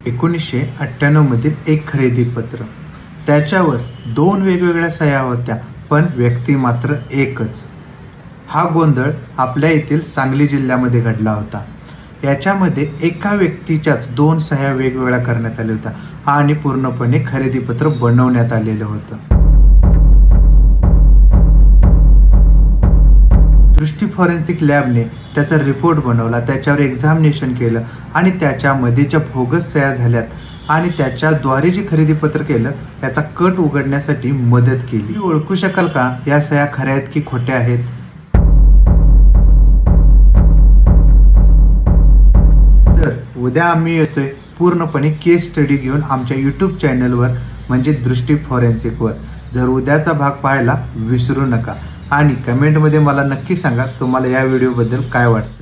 1998 मधील एक खरेदी पत्र, त्याच्यावर 2 वेगवेगळ्या सह्या होत्या, पण व्यक्ती मात्र एकच. हा गोंधळ आपल्या येथील सांगली जिल्ह्यामध्ये घडला होता. याच्यामध्ये एका व्यक्तीच्याच 2 सह्या वेगवेगळ्या करण्यात आल्या होत्या आणि पूर्णपणे खरेदी पत्र बनवण्यात आलेलं होतं. दृष्टी फॉरेन्सिक लॅबने त्याचा रिपोर्ट बनवला, त्याच्यावर एक्झामिनेशन केलं आणि त्याच्यामध्ये ज्या बोगस सह्या झाल्यात आणि त्याच्याद्वारे जे खरेदी पत्र केलं याचा कट उघडण्यासाठी मदत केली. तुम्ही ओळखू शकाल का या सह्या खऱ्या आहेत की खोट्या आहेत? तर उद्या आम्ही येतोय पूर्णपणे केस स्टडी घेऊन आमच्या यूट्यूब चॅनलवर, म्हणजे दृष्टी फॉरेन्सिकवर. जर उद्याचा भाग पाहायला विसरू नका आणि कमेंटमध्ये मला नक्की सांगा तुम्हाला या व्हिडिओबद्दल काय वाटतं.